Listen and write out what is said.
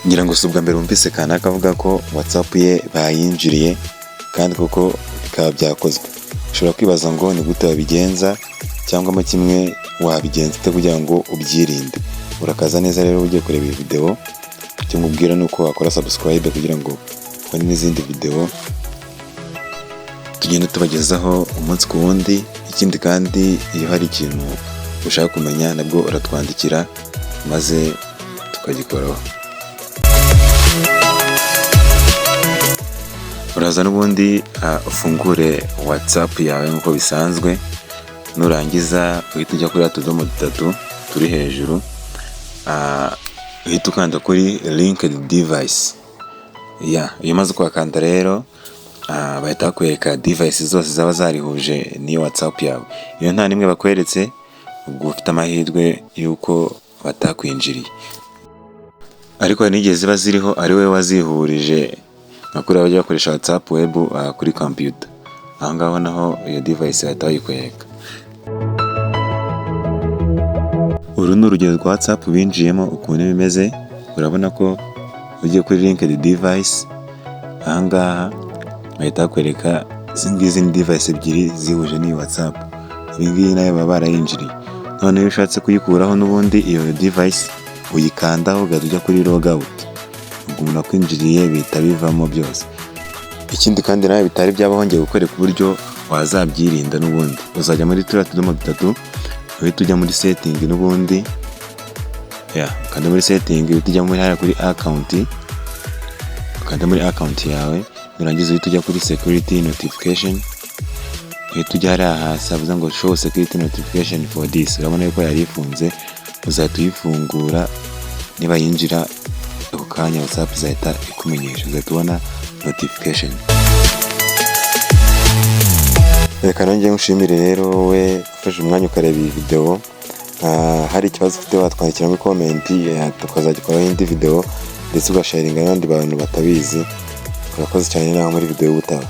ngira ngo si ubwa mbere wumvise kanaka avuga ko WhatsApp ye bayinjiriye kandi koko bikaba byakozwe. Ushobora kwibaza ngo ni gute wabigenza cyangwa mo kimwe wabigenza ute kugira ngo ubyirinde. Urakaza neza rero ugiye kureba iyi video, icyo ngubwira ni uko wakora subscribe kugira ngo ubone n'izindi video tugenda tubagezaho umunsi ku wundi. Ikindi kandi iyo hari ikintu ushaka kumenya nabwo uratwandikira maze tukagikoraho. Uraza n'ubundi ufungure WhatsApp yawe nk'uko bisanzwe, nurangiza uhita ujya kuri utudomo dutatu turi hejuru, uhita ukanda kuri linked device. Iyo umaze kuhakanda rero bahita bakwereka device zose zaba zarihuje n'iyo WhatsApp yawe. Iyo nta nimwe bakweretse ubwo ufite amahirwe y'uko batakwinjiriye, ariko hari n'igihe ziba ziriho ari wowe wazihurije nka kuriya bajya bakoresha WhatsApp web kuri computer. Aho ngaho naho iyo device bahita bayikwereka. Uru ni urugero rwa WhatsApp binjiyemo ukuntu bimeze. Urabona ko ugiye kuri linked device, aha ngaha bahita bakwereka izi device ebyiri zihuje n'iyi WhatsApp. Ibi ngibi nayo baba barayinjiriye. None iyo ushatse kuyikuraho n'ubundi iyo device uyikandaho ugahita ujya kuri logout, ubwo umuntu akwinjiriye bihita bivamo byose. Ikindi kandi nawe bitari byabaho ngiye gukwereka uburyo wazabyirinda. N'ubundi uzajya muri turiya tudomo dutatu, uhita ujya muri setting n'ubundi, ukanda muri setting, uhita ujya muri hariya kuri account, ukanda muri account yawe, nurangiza uhita ujya kuri security notification, uhita ujya hariya hasi havuze ngo show security notification for this. Urabona yuko yari ifunze, uzahita uyifungura. Niba yinjira ako kanya WhatsApp izahita ikumenyesha, uzahita ubona notification. Reka nongeye ngushimire rero wowe ufashe umwanya ukareba iyi video. Hari ikibazo ufite watwandikira muri comment, tukazagikoraho indi video ndetse ugasharinga n'abandi bantu batabizi. Urakoze cyane nawe muri video y'ubutaha.